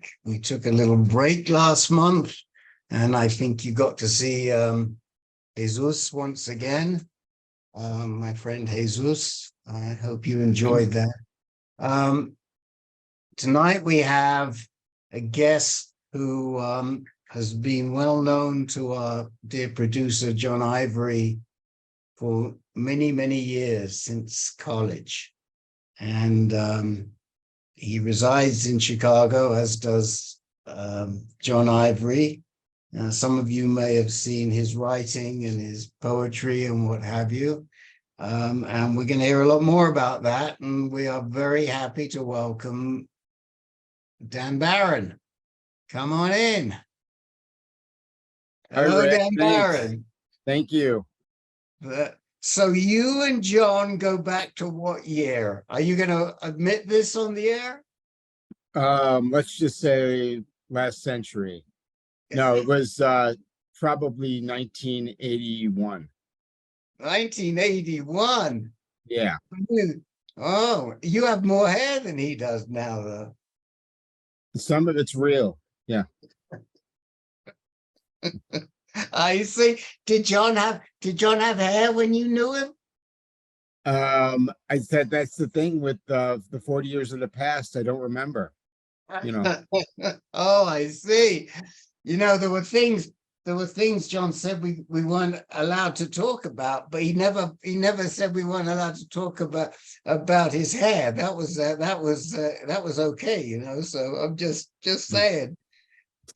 back. We took a little break last month, and I think you got to see Jesus once again. My friend Jesus. I hope you enjoyed that. Tonight we have a guest who has been well known to our dear producer, John Ivory, for many, many years since college. And he resides in Chicago, as does John Ivory. Some of you may have seen his writing and his poetry and what have you. And we're going to hear a lot more about that. And we are very happy to welcome Dan Barron. Come on in. Hello, Dan Barron. Thank you. So you and John go back to what year? Are you going to admit this on the air? Let's just say last century. No, it was probably 1981. 1981? Yeah. Oh, you have more hair than he does now, though. Some of it's real. Yeah. I see. Did John have hair when you knew him? I said that's the thing with the 40 years of the past. I don't remember. Oh, I see. There were things John said we weren't allowed to talk about, but he never said we weren't allowed to talk about his hair. That was okay, so I'm just saying.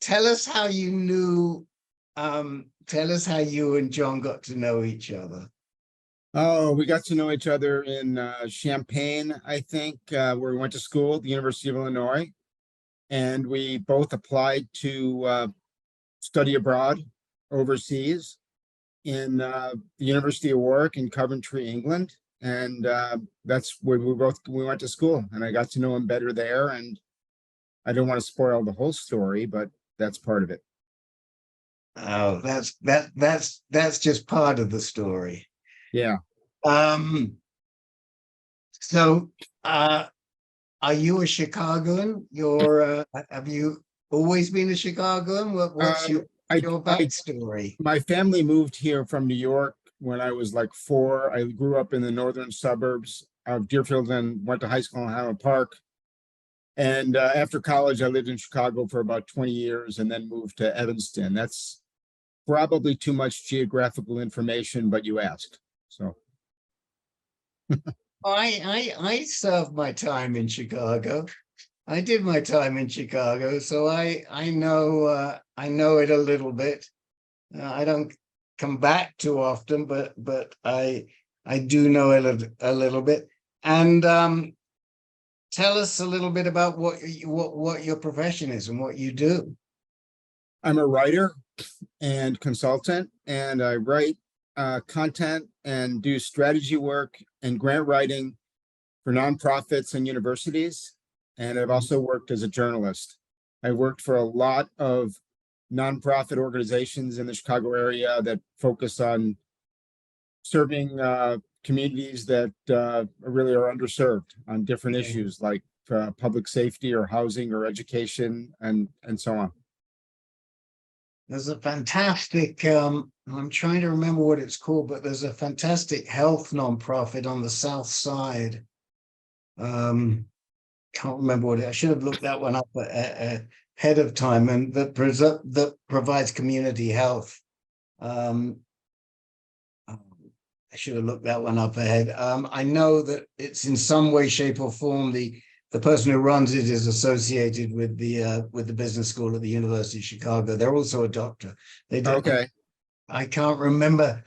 Tell us how you knew, tell us how you and John got to know each other. Oh, we got to know each other in Champaign, I think, where we went to school, the University of Illinois. And we both applied to study abroad overseas in the University of Warwick in Coventry, England. And that's where we went to school, and I got to know him better there. And I don't want to spoil the whole story, but that's part of it. Oh, that's just part of the story. Yeah. So are you a Chicagoan? Have you always been a Chicagoan? What's your backstory? My family moved here from New York when I was like 4. I grew up in the northern suburbs of Deerfield and went to high school in Highland Park. And after college, I lived in Chicago for about 20 years and then moved to Evanston. That's probably too much geographical information, but you asked. So I served my time in Chicago. I did my time in Chicago, so I know it a little bit. I don't come back too often, but I do know it a little bit. And tell us a little bit about what your profession is and what you do. I'm a writer and consultant, and I write content and do strategy work and grant writing for nonprofits and universities. And I've also worked as a journalist. I worked for a lot of nonprofit organizations in the Chicago area that focus on serving communities that really are underserved on different issues like public safety or housing or education and so on. There's a fantastic, I'm trying to remember what it's called, but there's a fantastic health nonprofit on the South Side. Can't remember what I should have looked that one up ahead of time, and that provides community health. I should have looked that one up ahead. I know that it's in some way, shape, or form the person who runs it is associated with the business school at the University of Chicago. They're also a doctor. Okay. I can't remember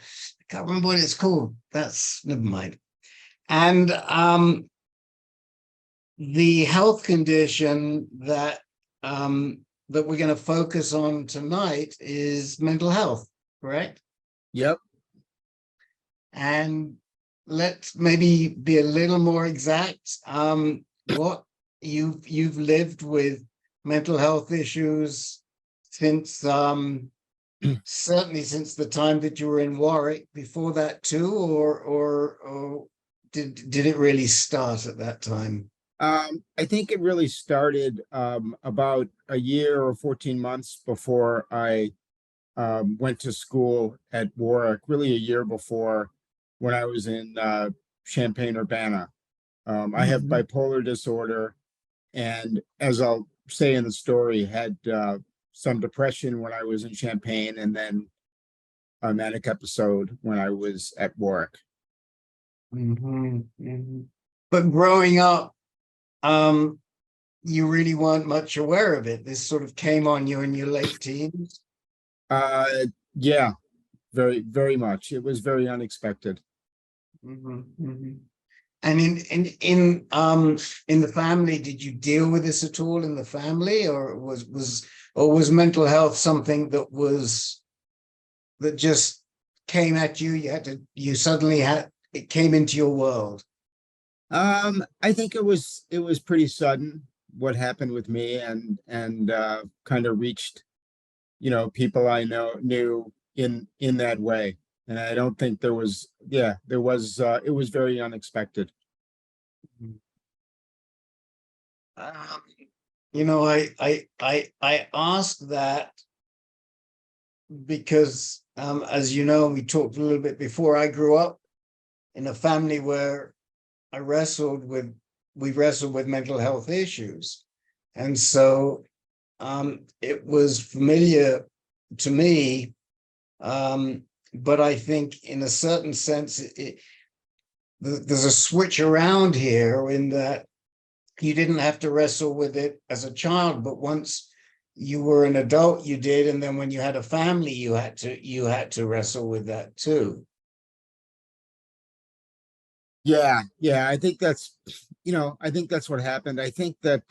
what it's called. That's never mind. And the health condition that we're going to focus on tonight is mental health, correct? Yep. And let's maybe be a little more exact. What you've lived with mental health issues since certainly since the time that you were in Warwick. Before that too, or did it really start at that time? I think it really started about a year or 14 months before I went to school at Warwick, really a year before, when I was in Champaign-Urbana. I have Mhm. bipolar disorder, and as I'll say in the story, had some depression when I was in Champaign, and then a manic episode when I was at Warwick. Mhm. Mhm. But growing up, um, you really weren't much aware of it. This sort of came on you in your late teens. Uh, yeah, very much. It was very unexpected. Mhm. Mhm. And in the family, did you deal with this at all in the family, or was mental health something that just came at you? You suddenly had it came into your world. I think it was pretty sudden what happened with me, and kind of reached, people I knew in that way. And I don't think there was, yeah, there was, it was very unexpected. Um, I asked that because, as you know, we talked a little bit before. I grew up in a family where I we wrestled with mental health issues, and so it was familiar to me. But I think, in a certain sense, there's a switch around here in that you didn't have to wrestle with it as a child, but once you were an adult, you did, and then when you had a family, you had to wrestle with that too. Yeah, I think that's what happened. I think that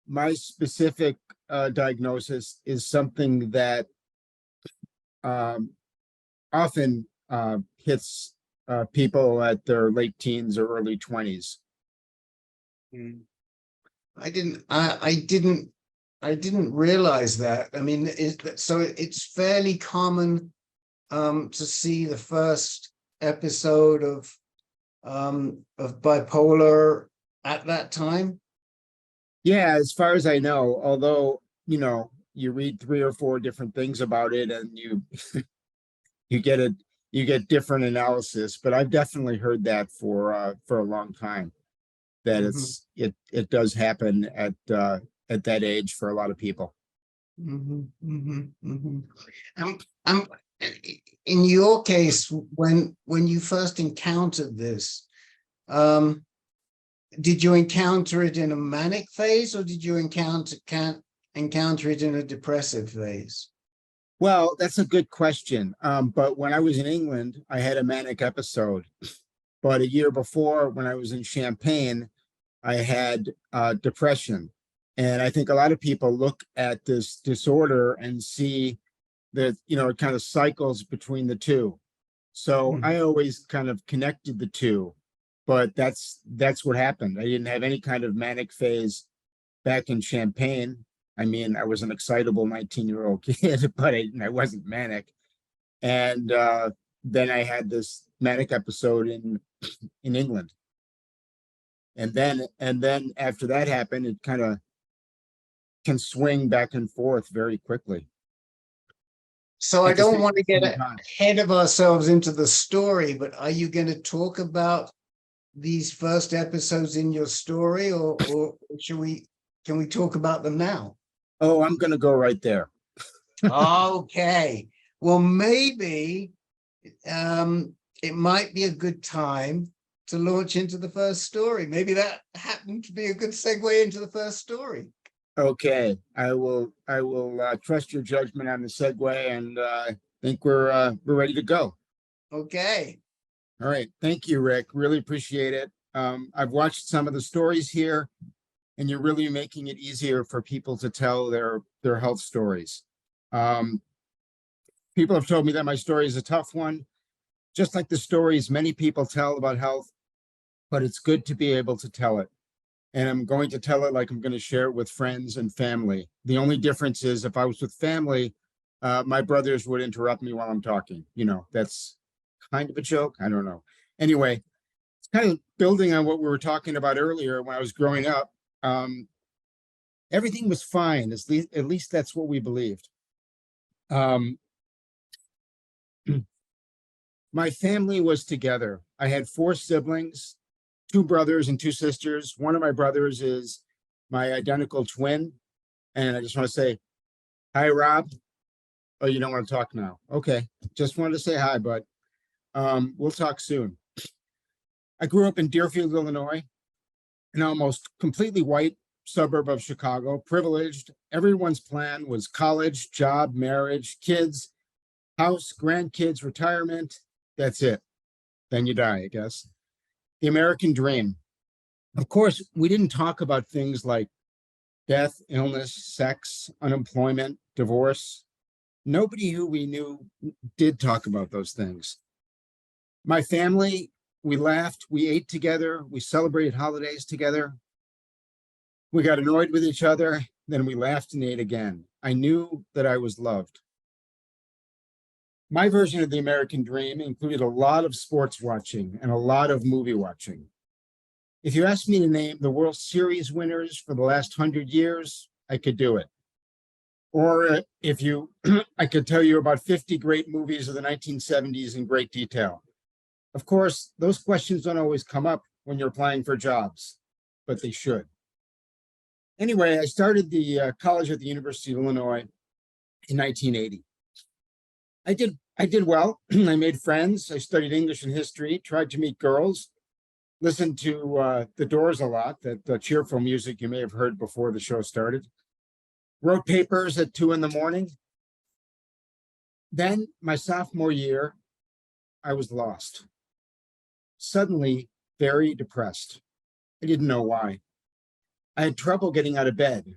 my specific diagnosis is something that um, often hits people at their late teens or early 20s. Mm. I didn't realize that. I mean, so it's fairly common to see the first episode of bipolar at that time. Yeah, as far as I know, although, you read three or four different things about it, and you get it, you get different analysis, but I've definitely heard that for a long time, that Mhm, it does happen at that age for a lot of people. mhm, mhm, mhm. I'm in your case, when you first encountered this, um, did you encounter it in a manic phase, or did you encounter it in a depressive phase? Well, that's a good question. But when I was in England, I had a manic episode. But a year before, when I was in Champagne, I had depression. And I think a lot of people look at this disorder and see that, it kind of cycles between the two. So Mhm, I always kind of connected the two, but that's what happened. I didn't have any kind of manic phase back in Champagne. I mean, I was an excitable 19-year-old kid, but I wasn't manic. And then I had this manic episode in England. And then after that happened, it kind of can swing back and forth very quickly So I at the don't same, want to get same time. ahead of ourselves into the story, but are you going to talk about these first episodes in your story, or should we can we talk about them now? Oh, I'm going to go right there. Okay. Well, maybe it might be a good time to launch into the first story. Maybe that happened to be a good segue into the first story. Okay, I will trust your judgment on the segue, and think we're ready to go. Okay. All right, thank you, Rick. Really appreciate it. I've watched some of the stories here, and you're really making it easier for people to tell their health stories. Um, People have told me that my story is a tough one, just like the stories many people tell about health, but it's good to be able to tell it. And I'm going to tell it like I'm going to share it with friends and family. The only difference is, if I was with family, my brothers would interrupt me while I'm talking. That's kind of a joke. I don't know. Anyway, kind of building on what we were talking about earlier when I was growing up, everything was fine. At least that's what we believed. Um, my family was together. I had 4 siblings, 2 brothers and 2 sisters. One of my brothers is my identical twin. And I just want to say, hi, Rob. Oh, you don't want to talk now. Okay. Just wanted to say hi, but we'll talk soon. I grew up in Deerfield, Illinois, an almost completely white suburb of Chicago, privileged. Everyone's plan was college, job, marriage, kids, house, grandkids, retirement. That's it. Then you die, I guess. The American dream. Of course, we didn't talk about things like death, illness, sex, unemployment, divorce. Nobody who we knew did talk about those things. My family, we laughed, we ate together, we celebrated holidays together. We got annoyed with each other, then we laughed and ate again. I knew that I was loved. My version of the American dream included a lot of sports watching and a lot of movie watching. If you asked me to name the World Series winners for the last 100 years, I could do it. Or if you, I could tell you about 50 great movies of the 1970s in great detail. Of course, those questions don't always come up when you're applying for jobs, but they should. Anyway, I started the college at the University of Illinois in 1980. I did well. I made friends. I studied English and history, tried to meet girls, listened to The Doors a lot, that cheerful music you may have heard before the show started. Wrote papers at 2 a.m. Then my sophomore year, I was lost. Suddenly, very depressed. I didn't know why. I had trouble getting out of bed,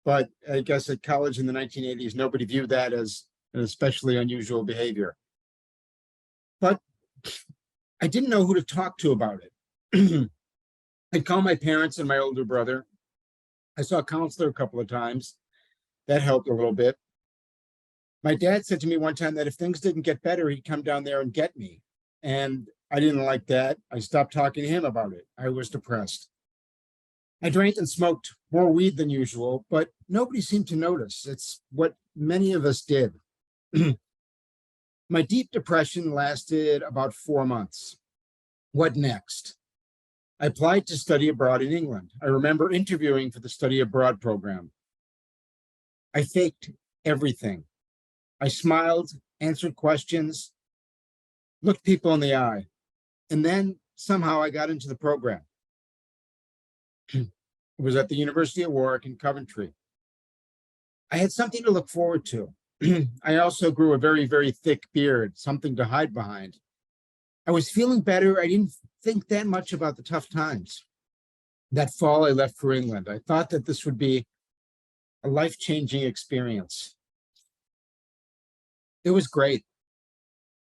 but I guess at college in the 1980s, nobody viewed that as an especially unusual behavior. But I didn't know who to talk to about it. I'd call my parents and my older brother. I saw a counselor a couple of times. That helped a little bit. My dad said to me one time that if things didn't get better, he'd come down there and get me. And I didn't like that. I stopped talking to him about it. I was depressed. I drank and smoked more weed than usual, but nobody seemed to notice. It's what many of us did. My deep depression lasted about 4 months. What next? I applied to study abroad in England. I remember interviewing for the study abroad program. I faked everything. I smiled, answered questions, looked people in the eye, and then somehow I got into the program. It was at the University of Warwick in Coventry. I had something to look forward to. I also grew a very, very thick beard, something to hide behind. I was feeling better. I didn't think that much about the tough times. That fall, I left for England. I thought that this would be a life-changing experience. It was great.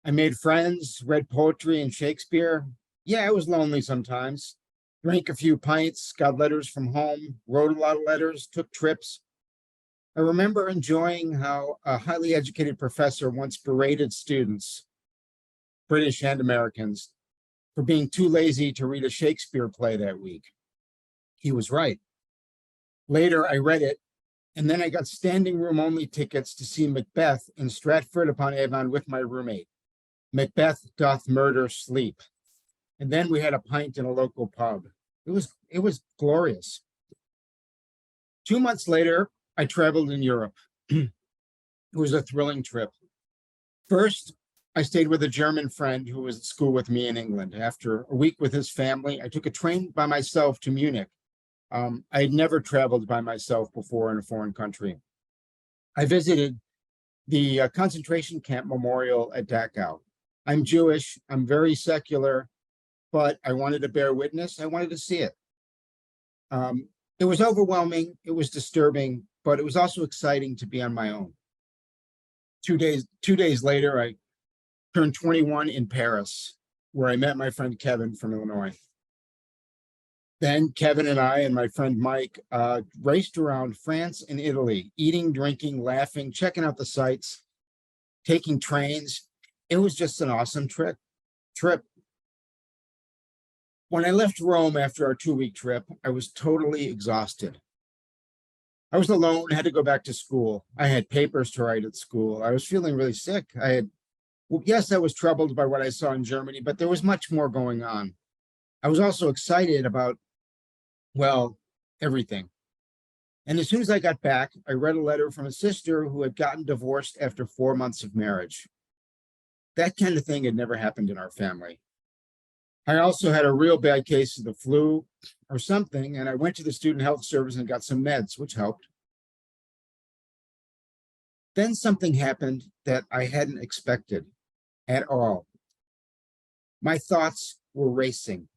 I made friends, read poetry and Shakespeare. Yeah, I was lonely sometimes. Drank a few pints, got letters from home, wrote a lot of letters, took trips. I remember enjoying how a highly educated professor once berated students, British and Americans, for being too lazy to read a Shakespeare play that week. He was right. Later, I read it, and then I got standing room only tickets to see Macbeth in Stratford-upon-Avon with my roommate. Macbeth doth murder sleep. And then we had a pint in a local pub. It was glorious. 2 months later, I traveled in Europe. It was a thrilling trip. First, I stayed with a German friend who was at school with me in England. After a week with his family, I took a train by myself to Munich. I had never traveled by myself before in a foreign country. I visited the concentration camp memorial at Dachau. I'm Jewish, I'm very secular, but I wanted to bear witness. I wanted to see it. It was overwhelming, it was disturbing, but it was also exciting to be on my own. 2 days later, I turned 21 in Paris, where I met my friend Kevin from Illinois. Then Kevin and I and my friend Mike raced around France and Italy, eating, drinking, laughing, checking out the sights, taking trains. It was just an awesome trip. When I left Rome after our 2-week trip, I was totally exhausted. I was alone, had to go back to school. I had papers to write at school. I was feeling really sick. Yes, I was troubled by what I saw in Germany, but there was much more going on. I was also excited about, well, everything. And as soon as I got back, I read a letter from a sister who had gotten divorced after 4 months of marriage. That kind of thing had never happened in our family. I also had a real bad case of the flu or something, and I went to the student health service and got some meds, which helped. Then something happened that I hadn't expected at all. My thoughts were racing.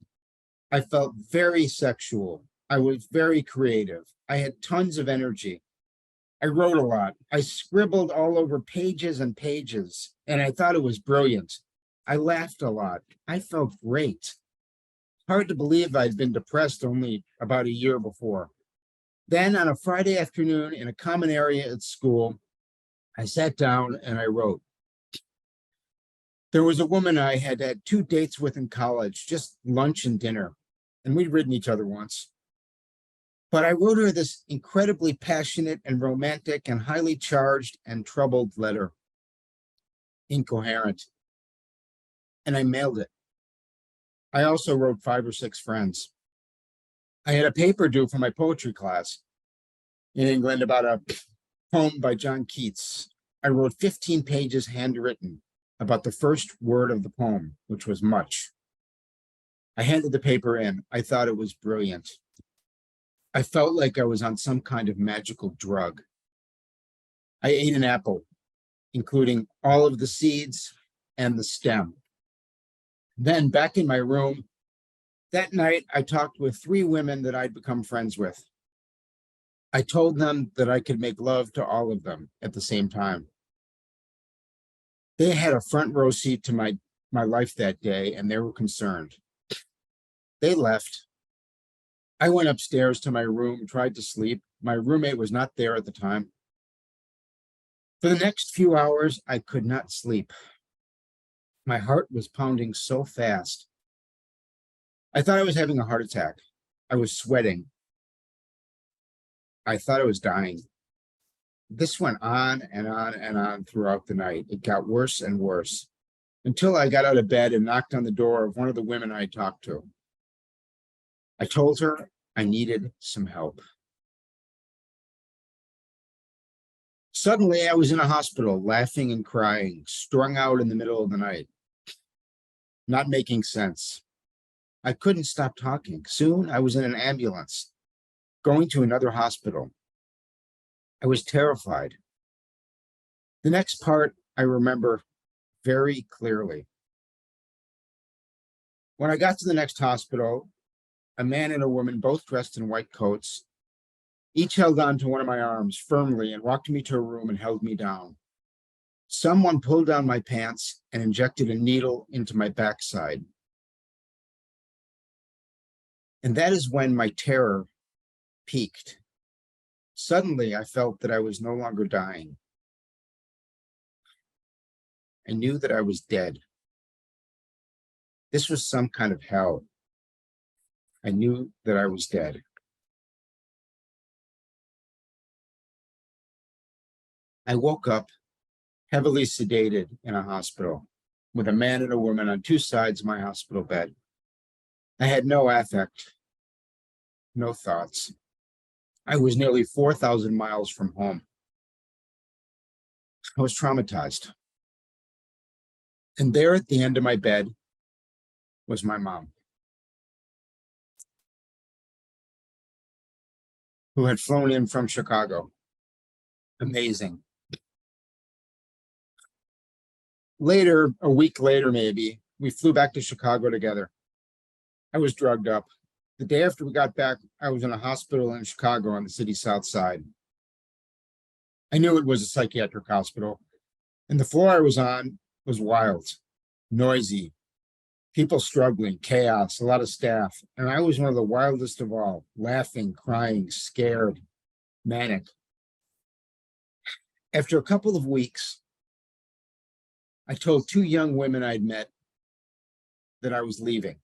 I felt very sexual. I was very creative. I had tons of energy. I wrote a lot. I scribbled all over pages and pages, and I thought it was brilliant. I laughed a lot. I felt great. Hard to believe I'd been depressed only about a year before. Then on a Friday afternoon in a common area at school, I sat down and I wrote. There was a woman I had had 2 dates with in college, just lunch and dinner, and we'd ridden each other once. But I wrote her this incredibly passionate and romantic and highly charged and troubled letter. Incoherent. And I mailed it. I also wrote 5 or 6 friends. I had a paper due for my poetry class in England about a poem by John Keats. I wrote 15 pages handwritten about the first word of the poem, which was much. I handed the paper in. I thought it was brilliant. I felt like I was on some kind of magical drug. I ate an apple, including all of the seeds and the stem. Then back in my room, that night I talked with 3 women that I'd become friends with. I told them that I could make love to all of them at the same time. They had a front row seat to my life that day, and they were concerned. They left. I went upstairs to my room, tried to sleep. My roommate was not there at the time. For the next few hours, I could not sleep. My heart was pounding so fast. I thought I was having a heart attack. I was sweating. I thought I was dying. This went on and on and on throughout the night. It got worse and worse until I got out of bed and knocked on the door of one of the women I talked to. I told her I needed some help. Suddenly, I was in a hospital, laughing and crying, strung out in the middle of the night, not making sense. I couldn't stop talking. Soon, I was in an ambulance, going to another hospital. I was terrified. The next part I remember very clearly. When I got to the next hospital, a man and a woman, both dressed in white coats, each held on to one of my arms firmly and walked me to a room and held me down. Someone pulled down my pants and injected a needle into my backside. And that is when my terror peaked. Suddenly, I felt that I was no longer dying. I knew that I was dead. This was some kind of hell. I knew that I was dead. I woke up heavily sedated in a hospital with a man and a woman on 2 sides of my hospital bed. I had no affect, no thoughts. I was nearly 4,000 miles from home. I was traumatized. And there at the end of my bed was my mom, who had flown in from Chicago. Amazing. Later, a week later maybe, we flew back to Chicago together. I was drugged up. The day after we got back, I was in a hospital in Chicago on the city's south side. I knew it was a psychiatric hospital, and the floor I was on was wild, noisy, people struggling, chaos, a lot of staff. And I was one of the wildest of all, laughing, crying, scared, manic. After a couple of weeks, I told 2 young women I'd met that I was leaving.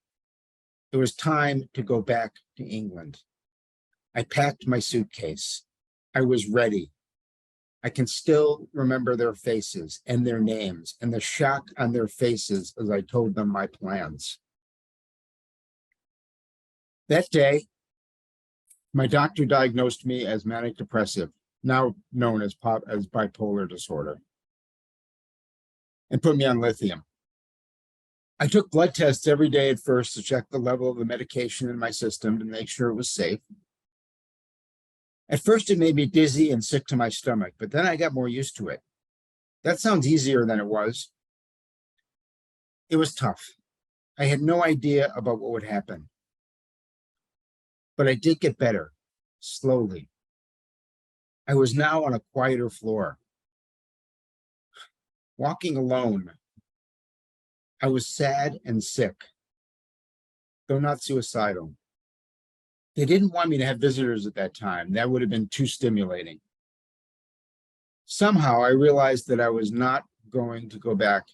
It was time to go back to England. I packed my suitcase. I was ready. I can still remember their faces and their names and the shock on their faces as I told them my plans. That day, my doctor diagnosed me as manic depressive, now known as bipolar disorder, and put me on lithium. I took blood tests every day at first to check the level of the medication in my system to make sure it was safe. At first, it made me dizzy and sick to my stomach, but then I got more used to it. That sounds easier than it was. It was tough. I had no idea about what would happen. But I did get better, slowly. I was now on a quieter floor. Walking alone. I was sad and sick, though not suicidal. They didn't want me to have visitors at that time. That would have been too stimulating. Somehow I realized that I was not going to go back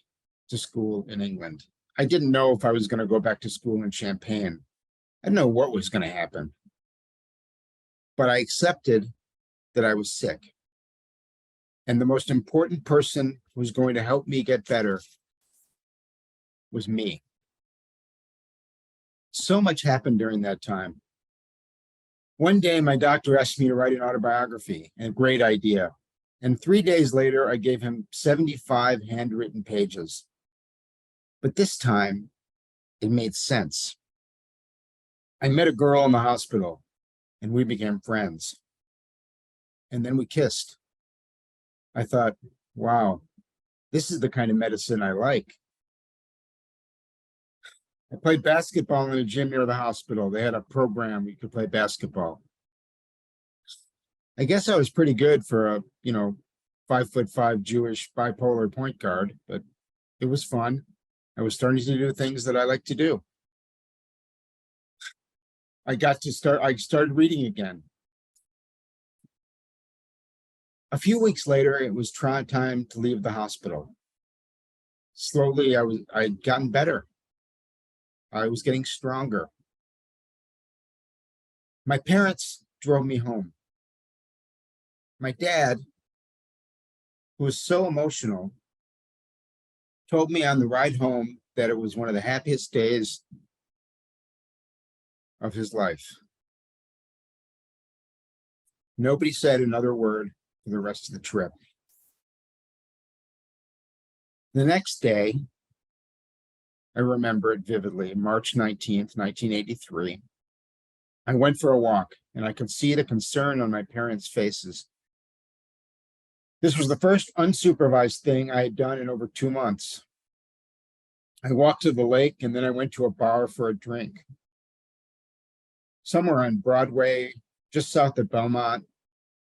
to school in England. I didn't know if I was going to go back to school in Champaign. I didn't know what was going to happen. But I accepted that I was sick. And the most important person who was going to help me get better was me. So much happened during that time. One day, my doctor asked me to write an autobiography, a great idea. And 3 days later, I gave him 75 handwritten pages. But this time, it made sense. I met a girl in the hospital, and we became friends. And then we kissed. I thought, wow, this is the kind of medicine I like. I played basketball in a gym near the hospital. They had a program where you could play basketball. I guess I was pretty good for a, 5'5" Jewish bipolar point guard, but it was fun. I was starting to do things that I like to do. I started reading again. A few weeks later, it was time to leave the hospital. Slowly, I'd gotten better. I was getting stronger. My parents drove me home. My dad, who was so emotional, told me on the ride home that it was one of the happiest days of his life. Nobody said another word for the rest of the trip. The next day, I remember it vividly, March 19th, 1983. I went for a walk, and I could see the concern on my parents' faces. This was the first unsupervised thing I had done in over 2 months. I walked to the lake, and then I went to a bar for a drink. Somewhere on Broadway, just south of Belmont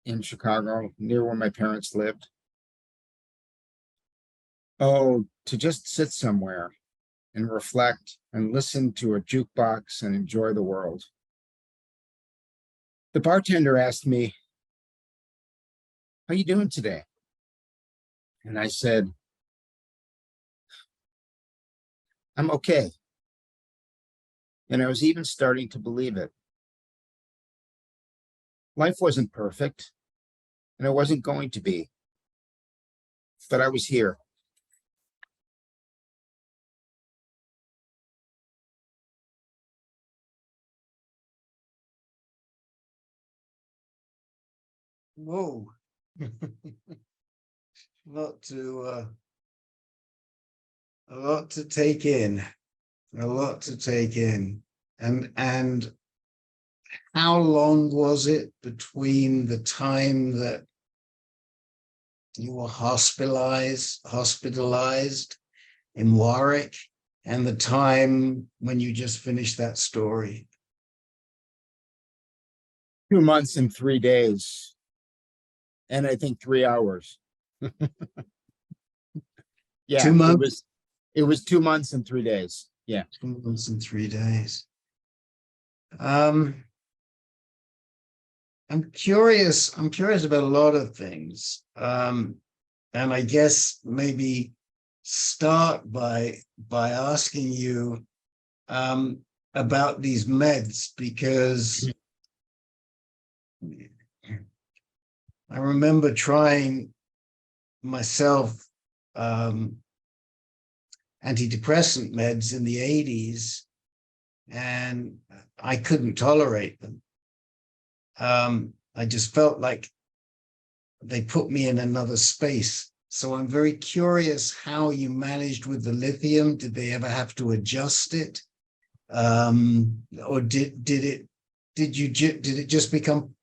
in Chicago, near where my parents lived. Oh, to just sit somewhere and reflect and listen to a jukebox and enjoy the world. The bartender asked me, "How you doing today?" And I said, "I'm okay." And I was even starting to believe it. Life wasn't perfect, and it wasn't going to be, but I was here. Whoa. A lot to take in. A lot to take in. And how long was it between the time that you were hospitalized in Warwick and the time when you just finished that story? 2 months and 3 days. And I think 3 hours. Yeah, 2 months? It was 2 months and 3 days. Yeah. 2 months and 3 days. I'm curious about a lot of things. And I guess maybe start by asking you, about these meds, because I remember trying myself antidepressant meds in the 80s, and I couldn't tolerate them. I just felt like they put me in another space. So I'm very curious how you managed with the lithium. Did they ever have to adjust it? Or did it just become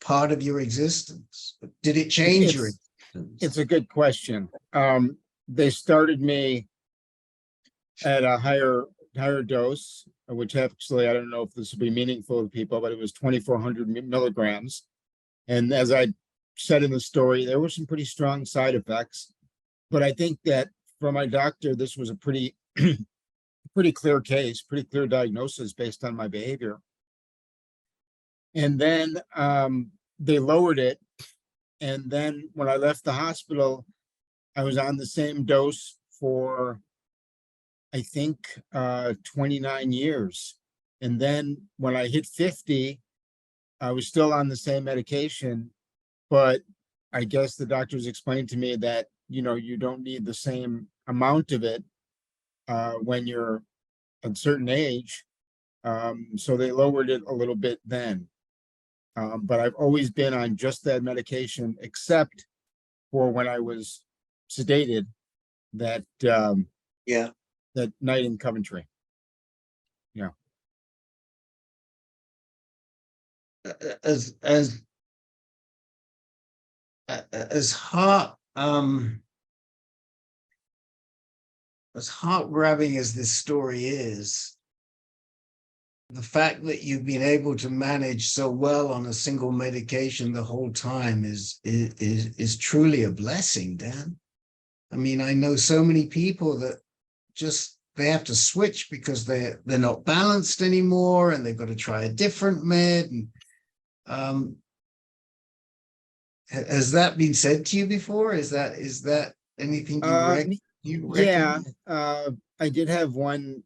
part of your existence? Did it change your existence? It's a good question. They started me at a higher dose, which actually, I don't know if this will be meaningful to people, but it was 2,400 milligrams. And as I said in the story, there were some pretty strong side effects. But I think that for my doctor, this was a pretty clear case, pretty clear diagnosis based on my behavior. And then they lowered it. And then when I left the hospital, I was on the same dose for, I think, 29 years. And then when I hit 50, I was still on the same medication, but I guess the doctors explained to me that, you don't need the same amount of it when you're a certain age. So they lowered it a little bit then. But I've always been on just that medication, except for when I was sedated that that night in Coventry. Yeah. As heart grabbing as this story is, the fact that you've been able to manage so well on a single medication the whole time is truly a blessing, Dan. I mean, I know so many people that just they have to switch because they're not balanced anymore, and they've got to try a different med. And has that been said to you before? Is that anything you Yeah, reckon? I did have one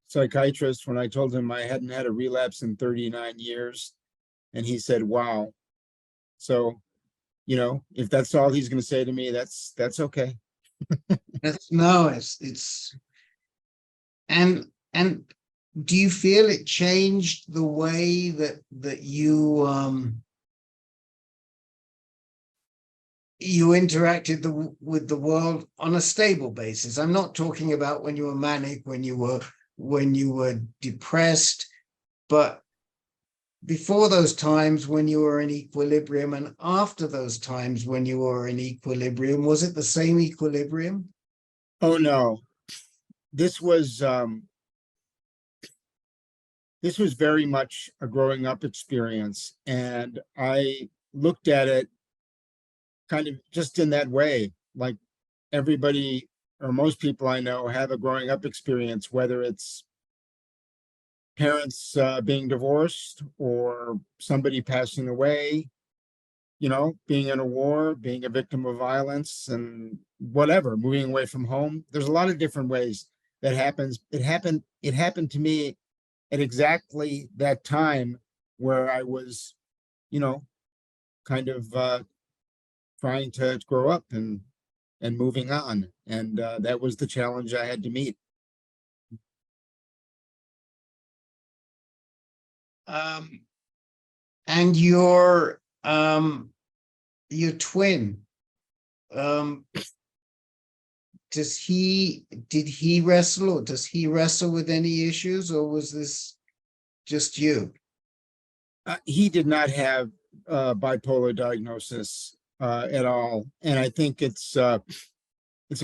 psychiatrist when I told him I hadn't had a relapse in 39 years, and he said, "Wow." So, if that's all he's going to say to me, that's okay. It's and do you feel it changed the way that you you interacted with the world on a stable basis? I'm not talking about when you were manic, when you were depressed, but before those times when you were in equilibrium, and after those times when you were in equilibrium. Was it the same equilibrium? Oh no, this was very much a growing up experience, and I looked at it kind of just in that way. Like everybody or most people I know have a growing up experience, whether it's parents being divorced or somebody passing away, being in a war, being a victim of violence, and whatever, moving away from home. There's a lot of different ways that happens. It happened to me at exactly that time where I was, kind of trying to grow up and moving on. And that was the challenge I had to meet. And your twin, did he wrestle, or does he wrestle with any issues, or was this just you? He did not have bipolar diagnosis at all, and I think it's a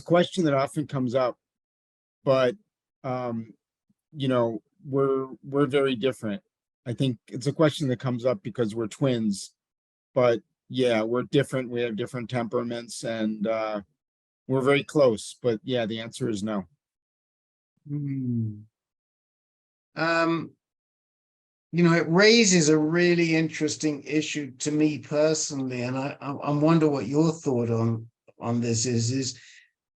question that often comes up. But we're very different. I think it's a question that comes up because we're twins, but yeah, we're different. We have different temperaments, and we're very close. But yeah, the answer is no. Hmm. It raises a really interesting issue to me personally, and I wonder what your thought on this is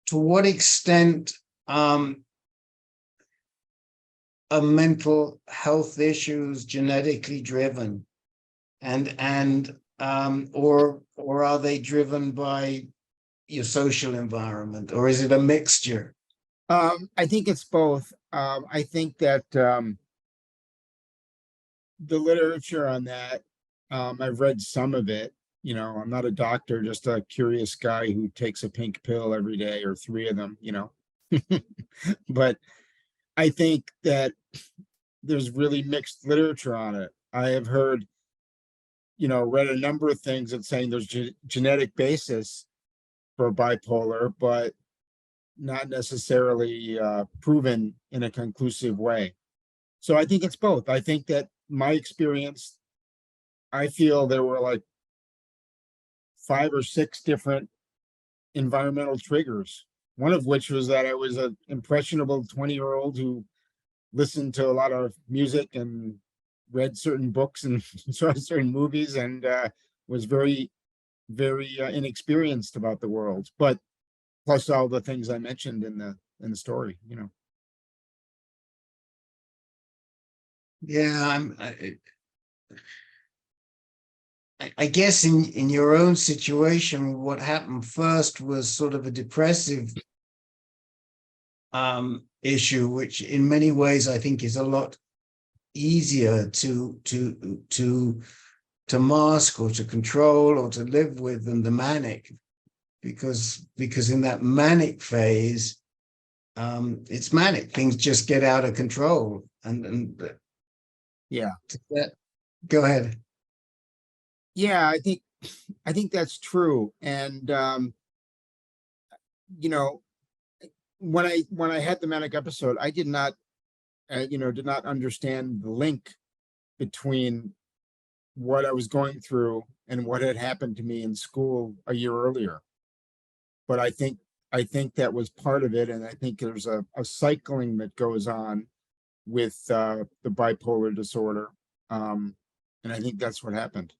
to what extent are mental health issues genetically driven, or are they driven by your social environment, or is it a mixture? I think it's both. I think that the literature on that, I've read some of it. You know, I'm not a doctor, just a curious guy who takes a pink pill every day or three of them, you know. But I think that there's really mixed literature on it. I have heard, you know, read a number of things that saying there's genetic basis for bipolar, but not necessarily proven in a conclusive way. So I think it's both. I think that my experience, I feel there were like 5 or 6 different environmental triggers. One of which was that I was an impressionable 20-year-old who listened to a lot of music and read certain books and saw certain movies and was very, very inexperienced about the world. But plus all the things I mentioned in the story, you know. Yeah, I guess in your own situation, what happened first was sort of a depressive issue, which in many ways I think is a lot easier to mask or to control or to live with than the manic, because in that manic phase, it's manic. Things just get out of control, and Yeah. Go ahead. Yeah, I think that's true. And you know, when I had the manic episode, I did not did not understand the link between what I was going through and what had happened to me in school a year earlier. But I think that was part of it, and I think there's a cycling that goes on with the bipolar disorder, and I think that's what happened.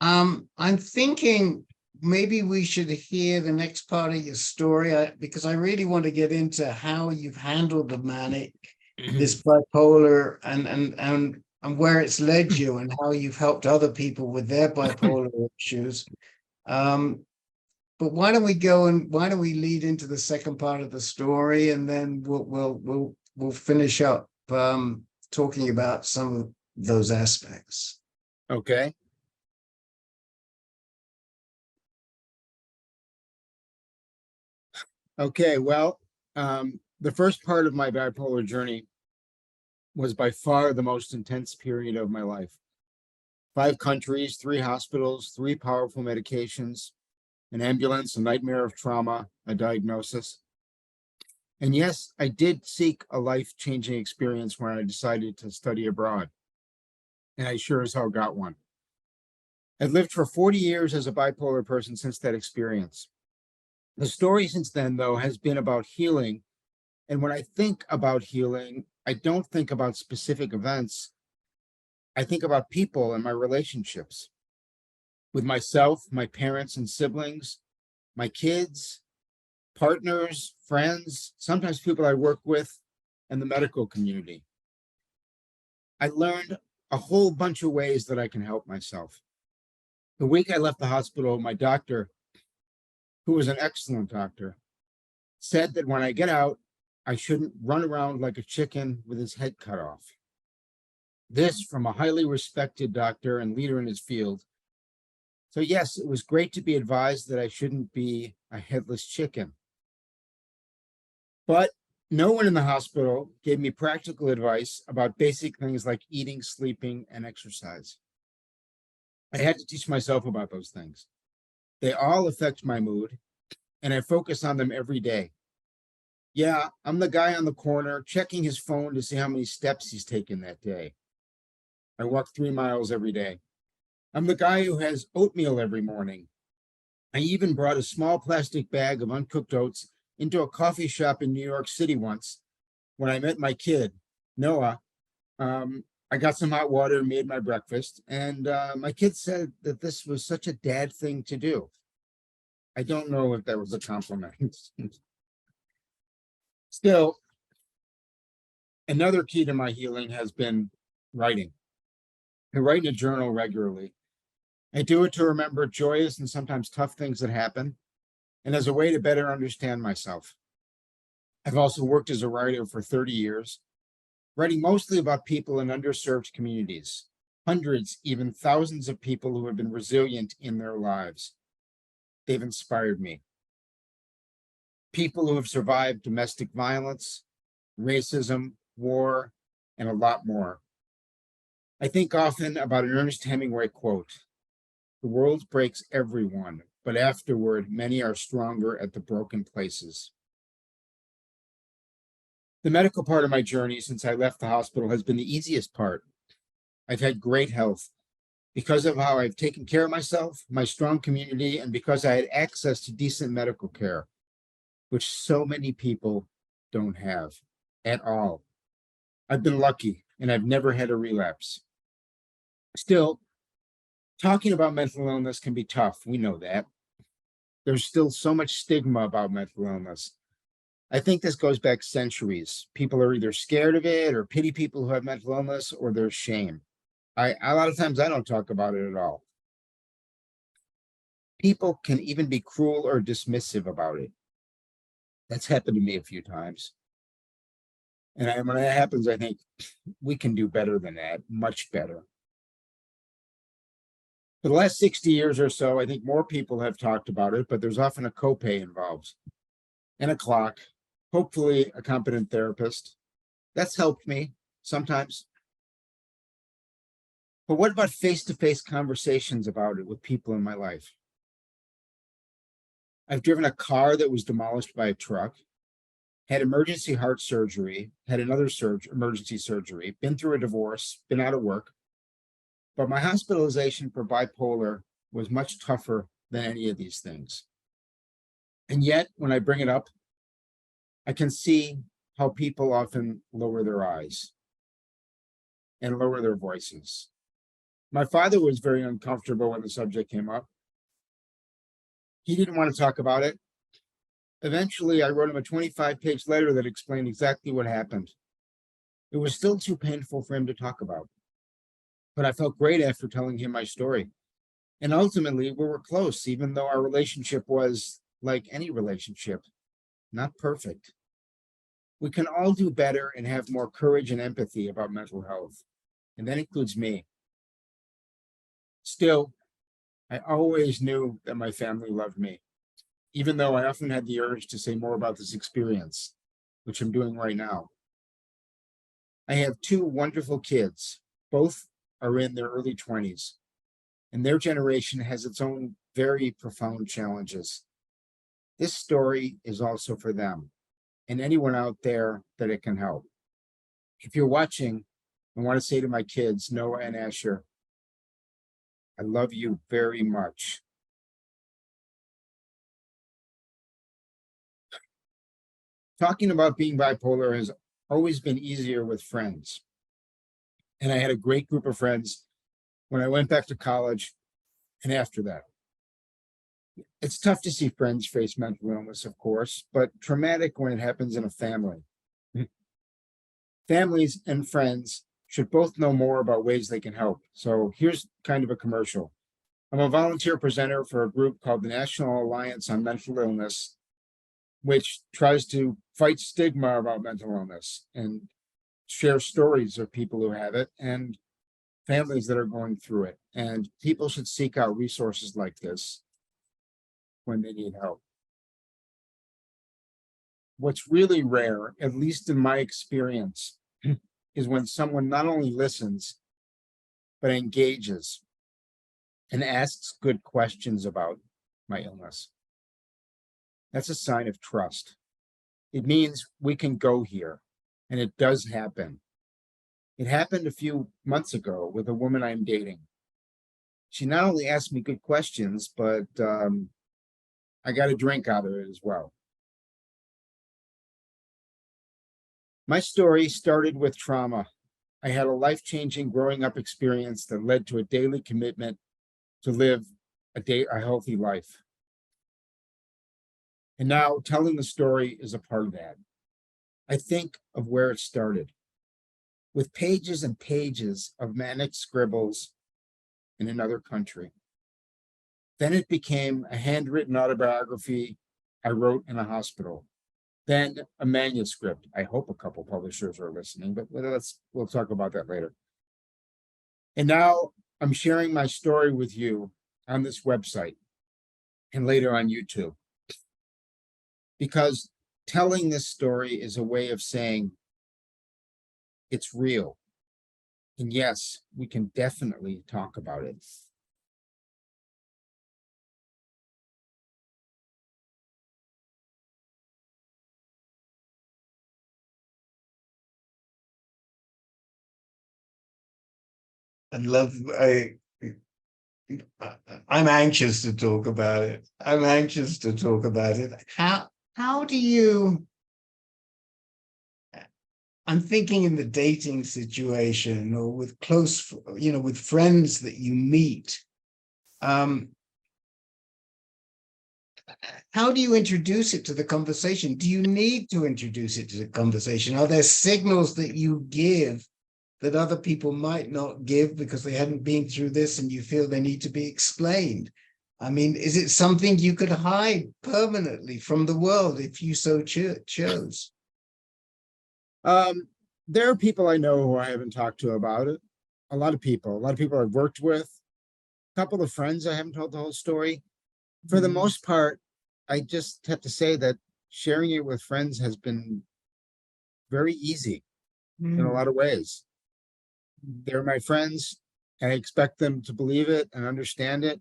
I'm thinking maybe we should hear the next part of your story, because I really want to get into how you've handled the manic, this bipolar, and where it's led you, and how you've helped other people with their bipolar issues. But why don't we lead into the second part of the story, and then we'll finish up talking about some of those aspects. Okay. Okay, well, the first part of my bipolar journey was by far the most intense period of my life. 5 countries, 3 hospitals, 3 powerful medications, an ambulance, a nightmare of trauma, a diagnosis. And yes, I did seek a life-changing experience when I decided to study abroad. And I sure as hell got one. I've lived for 40 years as a bipolar person since that experience. The story since then, though, has been about healing. And when I think about healing, I don't think about specific events. I think about people and my relationships with myself, my parents and siblings, my kids, partners, friends, sometimes people I work with, and the medical community. I learned a whole bunch of ways that I can help myself. The week I left the hospital, my doctor, who was an excellent doctor, said that when I get out, I shouldn't run around like a chicken with his head cut off. This from a highly respected doctor and leader in his field. So yes, it was great to be advised that I shouldn't be a headless chicken. But no one in the hospital gave me practical advice about basic things like eating, sleeping, and exercise. I had to teach myself about those things. They all affect my mood, and I focus on them every day. Yeah, I'm the guy on the corner checking his phone to see how many steps he's taken that day. I walk 3 miles every day. I'm the guy who has oatmeal every morning. I even brought a small plastic bag of uncooked oats into a coffee shop in New York City once when I met my kid, Noah. I got some hot water and made my breakfast, and my kid said that this was such a dad thing to do. I don't know if that was a compliment. Still, Another key to my healing has been writing. I write in a journal regularly. I do it to remember joyous and sometimes tough things that happen, and as a way to better understand myself. I've also worked as a writer for 30 years, writing mostly about people in underserved communities, hundreds, even thousands of people who have been resilient in their lives. They've inspired me. People who have survived domestic violence, racism, war, and a lot more. I think often about an Ernest Hemingway quote: "The world breaks everyone, but afterward, many are stronger at the broken places." The medical part of my journey since I left the hospital has been the easiest part. I've had great health because of how I've taken care of myself, my strong community, and because I had access to decent medical care, which so many people don't have at all. I've been lucky and I've never had a relapse. Still, talking about mental illness can be tough. We know that. There's still so much stigma about mental illness. I think this goes back centuries. People are either scared of it or pity people who have mental illness, or there's shame. A lot of times I don't talk about it at all. People can even be cruel or dismissive about it. That's happened to me a few times. And when that happens, I think we can do better than that, much better. For the last 60 years or so, I think more people have talked about it, but there's often a copay involved and a clock, hopefully a competent therapist. That's helped me sometimes. But what about face-to-face conversations about it with people in my life? I've driven a car that was demolished by a truck, had emergency heart surgery, had another emergency surgery, been through a divorce, been out of work. But my hospitalization for bipolar was much tougher than any of these things. And yet, when I bring it up, I can see how people often lower their eyes and lower their voices. My father was very uncomfortable when the subject came up. He didn't want to talk about it. Eventually, I wrote him a 25-page letter that explained exactly what happened. It was still too painful for him to talk about, but I felt great after telling him my story. And ultimately, we were close, even though our relationship was like any relationship, not perfect. We can all do better and have more courage and empathy about mental health, and that includes me. Still, I always knew that my family loved me, even though I often had the urge to say more about this experience, which I'm doing right now. I have two wonderful kids. Both are in their early 20s, and their generation has its own very profound challenges. This story is also for them and anyone out there that it can help. If you're watching, I want to say to my kids, Noah and Asher, I love you very much. Talking about being bipolar has always been easier with friends. And I had a great group of friends when I went back to college and after that. It's tough to see friends face mental illness, of course, but traumatic when it happens in a family. Families and friends should both know more about ways they can help. So here's kind of a commercial. I'm a volunteer presenter for a group called the National Alliance on Mental Illness, which tries to fight stigma about mental illness and share stories of people who have it and families that are going through it. And people should seek out resources like this when they need help. What's really rare, at least in my experience, is when someone not only listens, but engages and asks good questions about my illness. That's a sign of trust. It means we can go here, and it does happen. It happened a few months ago with a woman I'm dating. She not only asked me good questions, but I got a drink out of it as well. My story started with trauma. I had a life-changing growing up experience that led to a daily commitment to live a healthy life. And now telling the story is a part of that. I think of where it started. with pages and pages of manic scribbles in another country. Then it became a handwritten autobiography I wrote in a hospital. Then a manuscript. I hope a couple publishers are listening, but we'll talk about that later. And now I'm sharing my story with you on this website and later on YouTube. Because telling this story is a way of saying it's real. And yes, we can definitely talk about it. I'm anxious to talk about it. I'm anxious to talk about it. How do you, I'm thinking in the dating situation or with close, with friends that you meet. How do you introduce it to the conversation? Do you need to introduce it to the conversation? Are there signals that you give that other people might not give because they hadn't been through this and you feel they need to be explained? I mean, is it something you could hide permanently from the world if you so chose? There are people I know who I haven't talked to about it. A lot of people I've worked with, a couple of friends I haven't told the whole story. For the most part, I just have to say that sharing it with friends has been very easy in a lot of ways. They're my friends, and I expect them to believe it and understand it.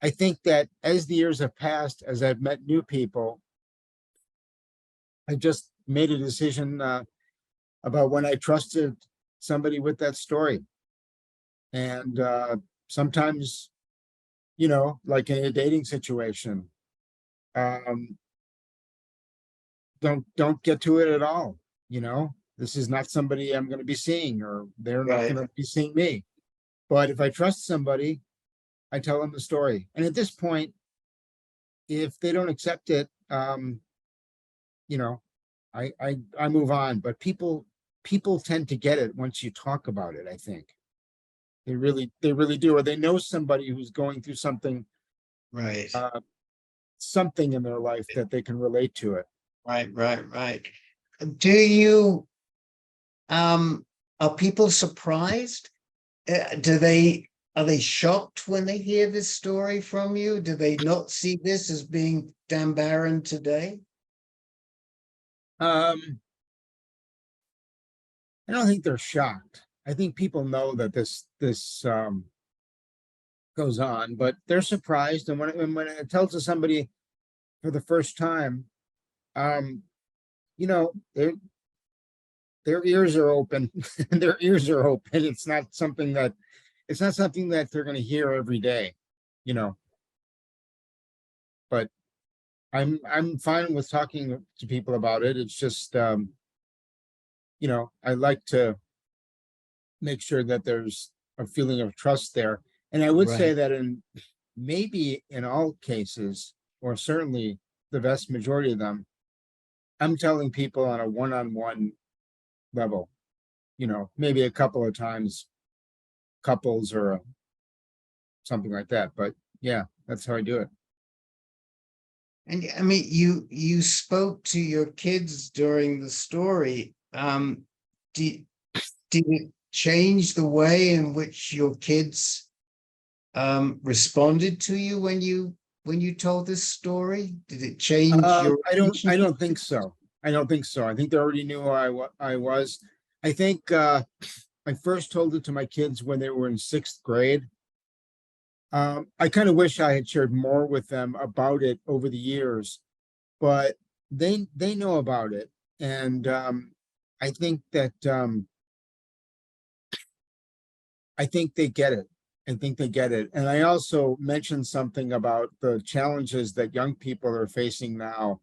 I think that as the years have passed, as I've met new people, I just made a decision about when I trusted somebody with that story. And sometimes, like in a dating situation, don't get to it at all. This is not somebody I'm going to be seeing, or they're not Right. going to be seeing me. But if I trust somebody, I tell them the story. And at this point, if they don't accept it, I move on. But people tend to get it once you talk about it. I think they really do, or they know somebody who's going through something Right. Something in their life that they can relate to it. Right. Do you, are people surprised? Are they shocked when they hear this story from you? Do they not see this as being Dan Barron today? I don't think they're shocked. I think people know that this goes on, but they're surprised. And when it tells to somebody for the first time, their ears are open. Their ears are open. It's not something that they're going to hear every day, But I'm fine with talking to people about it. It's just I like to make sure that there's a feeling of trust there. And I would say that maybe in all cases, or certainly the vast majority of them, I'm telling people on a one-on-one level, maybe a couple of times, couples or something like that. But yeah, that's how I do it. And I mean, you spoke to your kids during the story. Did it change the way in which your kids responded to you when you told this story? Did it change your I don't think so. I think they already knew who I was. I think I first told it to my kids when they were in 6th grade. I kind of wish I had shared more with them about it over the years, but they know about it, and I think that I think they get it. And I also mentioned something about the challenges that young people are facing now.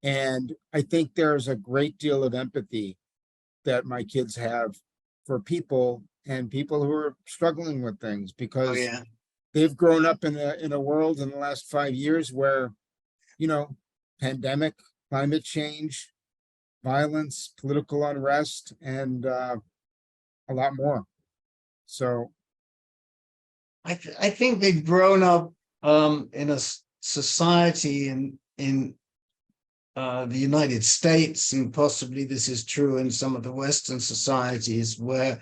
And I think there's a great deal of empathy that my kids have for people who are struggling with things, because they've grown up in a world in the last 5 years where, pandemic, climate change, violence, political unrest, and a lot more. So I think they've grown up in a society in the United States, and possibly this is true in some of the Western societies, where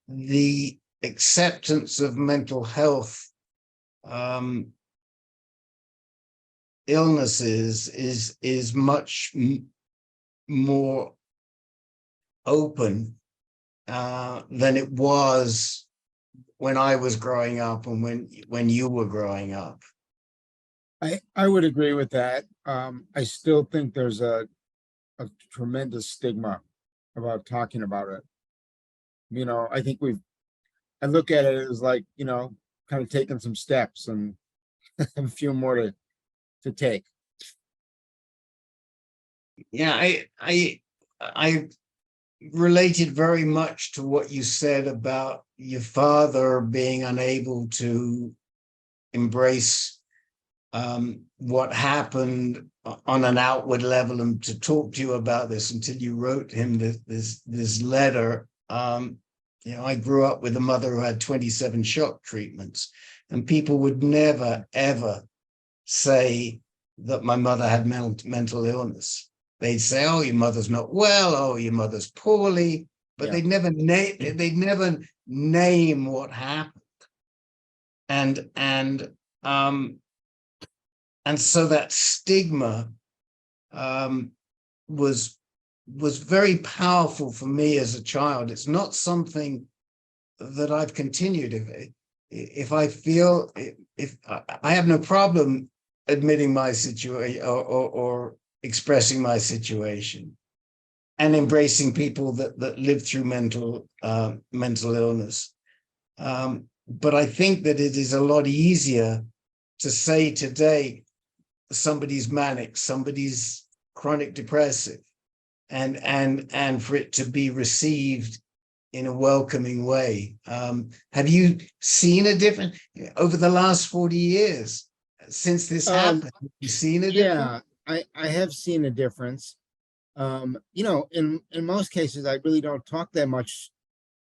the acceptance of mental health illnesses is much more open than it was when I was growing up and when you were growing up. I would agree with that. I still think there's a tremendous stigma about talking about it. You know, I think I look at it as like, you know, kind of taking some steps and a few more to take. Yeah, I related very much to what you said about your father being unable to embrace what happened on an outward level and to talk to you about this until you wrote him this letter. You know, I grew up with a mother who had 27 shock treatments, and people would never, ever say that my mother had mental illness. They'd say, "Oh, your mother's not well. Oh, your mother's poorly," but Yeah. they'd never name what happened. And so that stigma was very powerful for me as a child. It's not something that I've continued. If I feel, if I have no problem admitting my situation or expressing my situation and embracing people that live through mental illness. But I think that it is a lot easier to say today somebody's manic, somebody's chronic depressive, and for it to be received in a welcoming way. Have you seen a difference over the last 40 years since this happened? Have you seen a difference? Yeah, I have seen a difference. You know, in most cases, I really don't talk that much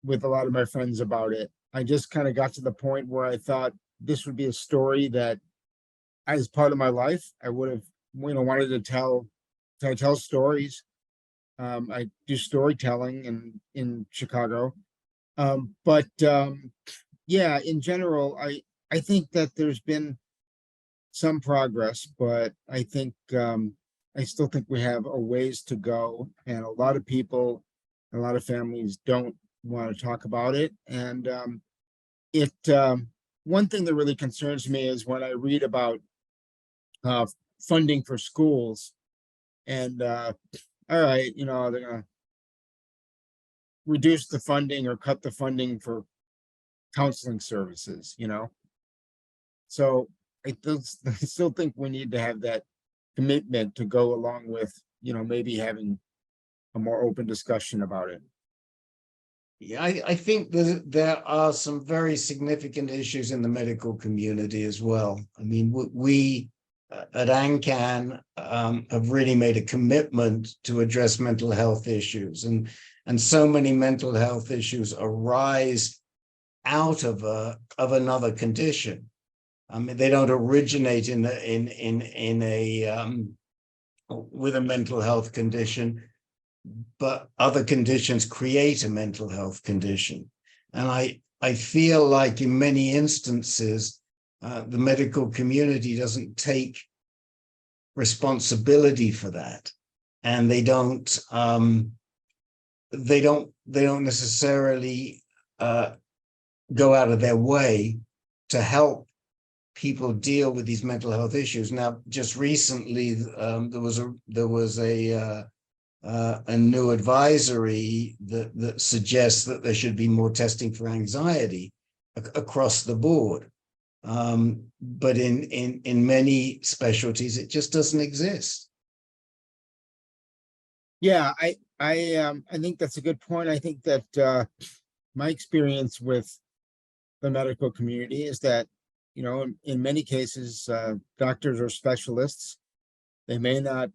with a lot of my friends about it. I just kind of got to the point where I thought this would be a story that, as part of my life, I would have, you know, wanted to tell. So I tell stories. I do storytelling in Chicago. But yeah, in general, I think that there's been some progress, but I think I still think we have a ways to go, and a lot of people, a lot of families don't want to talk about it. And one thing that really concerns me is when I read about funding for schools, and all right, you know, they're gonna reduce the funding or cut the funding for counseling services, you know. So I still think we need to have that commitment to go along with, you know, maybe having a more open discussion about it. Yeah, I think that there are some very significant issues in the medical community as well. I mean, we at ANCAN have really made a commitment to address mental health issues, and so many mental health issues arise out of another condition. I mean, they don't originate in a with a mental health condition, but other conditions create a mental health condition. And I feel like in many instances, the medical community doesn't take responsibility for that, and they don't necessarily go out of their way to help people deal with these mental health issues. Now, just recently, there was a new advisory that suggests that there should be more testing for anxiety across the board. But in many specialties, it just doesn't exist. Yeah, I think that's a good point. I think that my experience with the medical community is that, you know, in many cases, doctors or specialists, they may not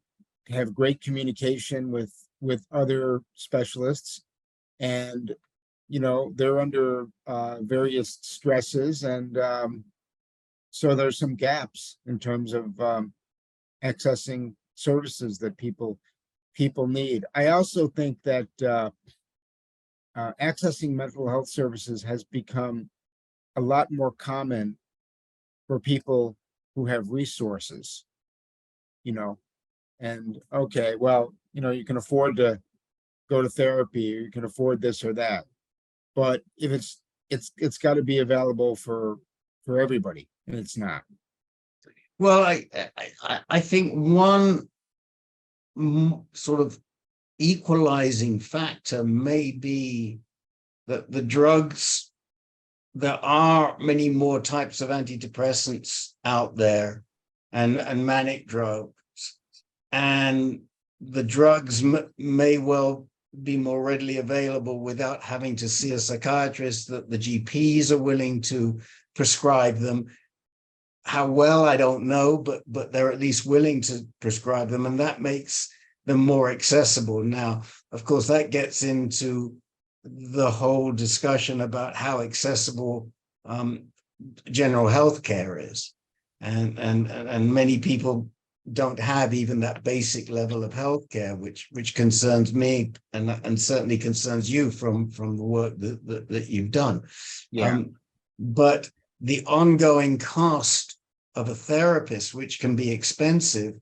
have great communication with with other specialists, and they're under various stresses, and so there's some gaps in terms of accessing services that people need. I also think that accessing mental health services has become a lot more common for people who have resources, and okay, well, you can afford to go to therapy, or you can afford this or that. But if it's got to be available for everybody, and it's not. Well, I think one sort of equalizing factor may be that the drugs, there are many more types of antidepressants out there, and manic drugs, and the drugs may well be more readily available without having to see a psychiatrist, that the GPs are willing to prescribe them. How well, I don't know, but they're at least willing to prescribe them, and that makes them more accessible. Now, of course, that gets into the whole discussion about how accessible general health care is, and many people don't have even that basic level of healthcare, which concerns me, and certainly concerns you from the work that you've done. Yeah. But the ongoing cost of a therapist, which can be expensive,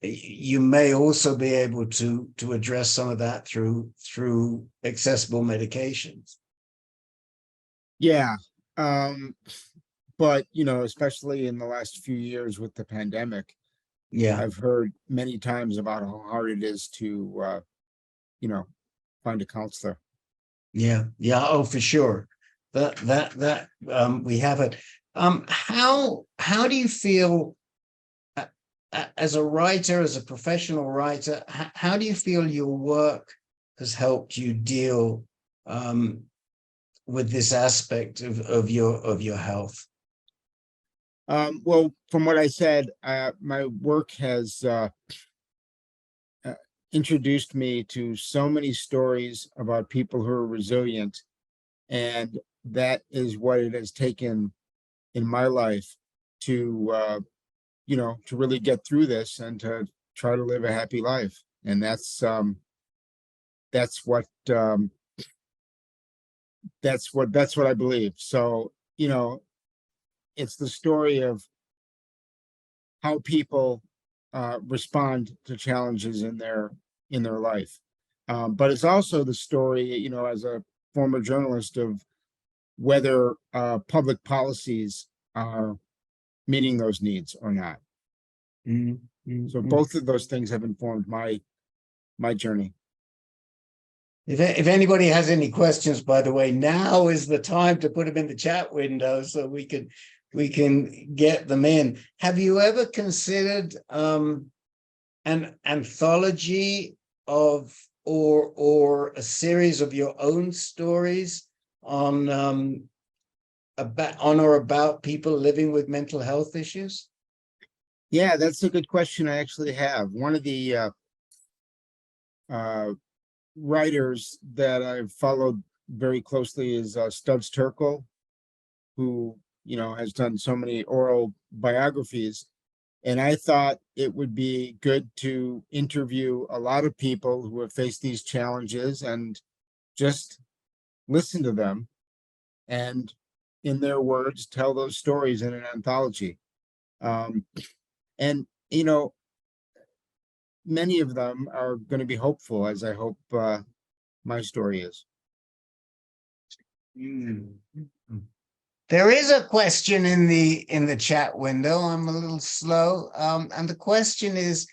you may also be able to address some of that through accessible medications. Yeah. But especially in the last few years with the pandemic, Yeah. I've heard many times about how hard it is to find a counselor. Yeah. Oh, for sure. That we have it. How do you feel as a writer, as a professional writer? How do you feel your work has helped you deal with this aspect of your health? Well, from what I said, my work has introduced me to so many stories about people who are resilient, and that is what it has taken in my life to to really get through this and to try to live a happy life. And that's what I believe. So it's the story of how people respond to challenges in their life, but it's also the story, as a former journalist, of whether public policies are meeting those needs or not. So both of those things have informed my journey. If anybody has any questions, by the way, now is the time to put them in the chat window so we can get them in. Have you ever considered an anthology of or a series of your own stories on or about people living with mental health issues? Yeah, that's a good question. I actually have. One of the writers that I've followed very closely is Stubbs Terkel, who has done so many oral biographies, and I thought it would be good to interview a lot of people who have faced these challenges and just listen to them, and in their words tell those stories in an anthology. And many of them are going to be hopeful, as I hope my story is. There is a question in the chat window. I'm a little slow, and the question is,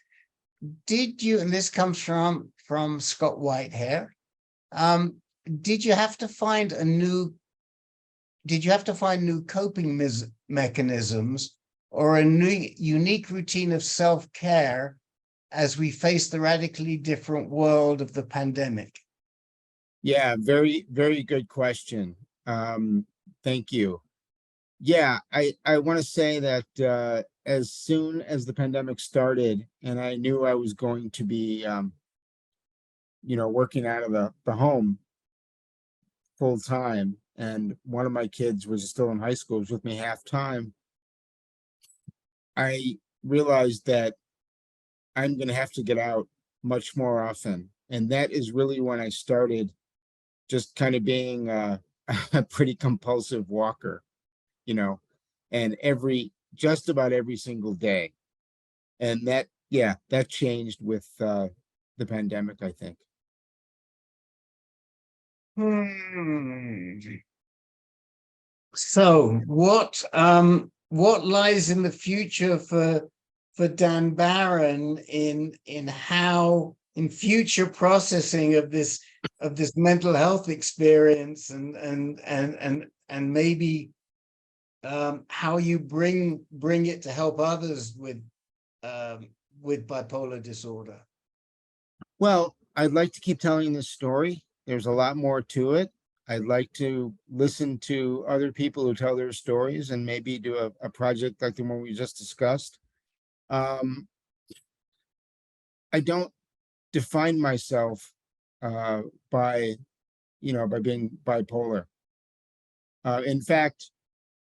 did you, and this comes from Scott Whitehair, did you have to find new coping mechanisms or a new unique routine of self-care as we face the radically different world of the pandemic? Yeah, very, very good question. Thank you. Yeah, I want to say that as soon as the pandemic started and I knew I was going to be working out of the home full time, and one of my kids was still in high school, was with me half time, I realized that I'm going to have to get out much more often. And that is really when I started just kind of being a pretty compulsive walker, you know, and just about every single day. And that, yeah, that changed with the pandemic, I think. Hmm. So what lies in the future for Dan Barron in how in future processing of this mental health experience and maybe how you bring it to help others with bipolar disorder? Well, I'd like to keep telling this story. There's a lot more to it. I'd like to listen to other people who tell their stories and maybe do a project like the one we just discussed. Um, I don't define myself uh, by, by being bipolar. In fact,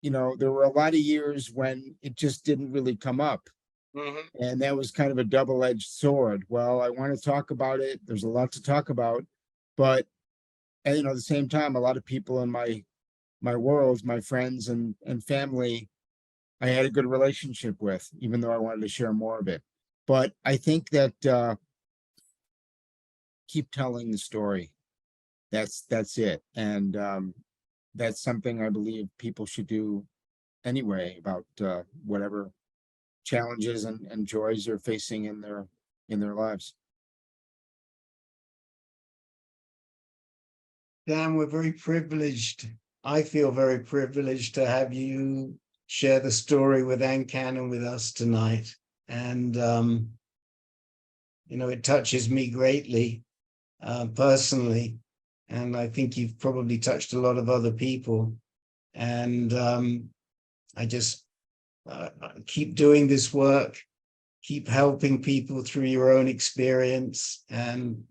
there were a lot of years when it just didn't really come up. Mhm. And that was kind of a double-edged sword. Well, I want to talk about it. There's a lot to talk about, but at the same time, a lot of people in my world, my friends and family, I had a good relationship with, even though I wanted to share more of it. But I think that keep telling the story. That's it, and that's something I believe people should do anyway about whatever challenges and joys they're facing in their lives. Dan, we're very privileged. I feel very privileged to have you share the story with Ancan and with us tonight. And, it touches me greatly, personally. And I think you've probably touched a lot of other people. And I just keep doing this work, keep helping people through your own experience, and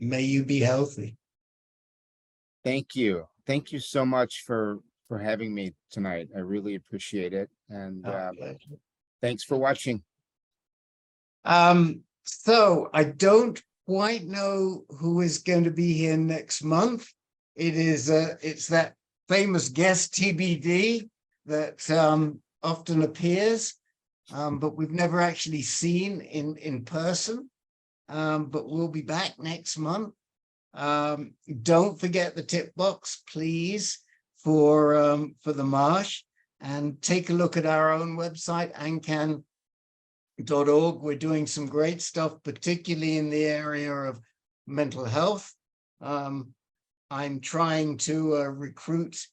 may you be healthy. Thank you. Thank you so much for having me tonight. I really appreciate it. And Our pleasure. thanks for watching. So I don't quite know who is going to be here next month. It's that famous guest TBD that often appears, but we've never actually seen in person. But we'll be back next month. Don't forget the tip box, please, for the marsh, and take a look at our own website, ancan.org. We're doing some great stuff, particularly in the area of mental health. I'm trying to recruit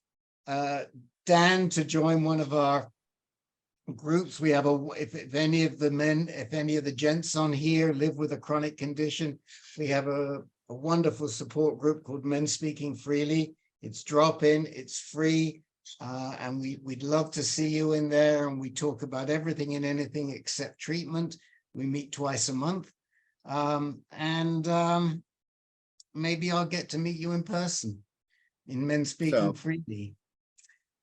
Dan to join one of our groups. We have if any of the gents on here live with a chronic condition, we have a wonderful support group called Men Speaking Freely. It's drop-in, it's free, and we'd love to see you in there. And we talk about everything and anything except treatment. We meet twice a month, and maybe I'll get to meet you in person in Men Speaking Freely.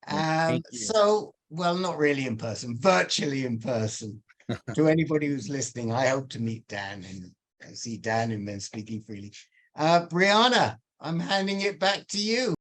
Thank you. So, well, not really in person, virtually in person. To anybody who's listening, I hope to meet Dan and see Dan in Men Speaking Freely. Brianna, I'm handing it back to you.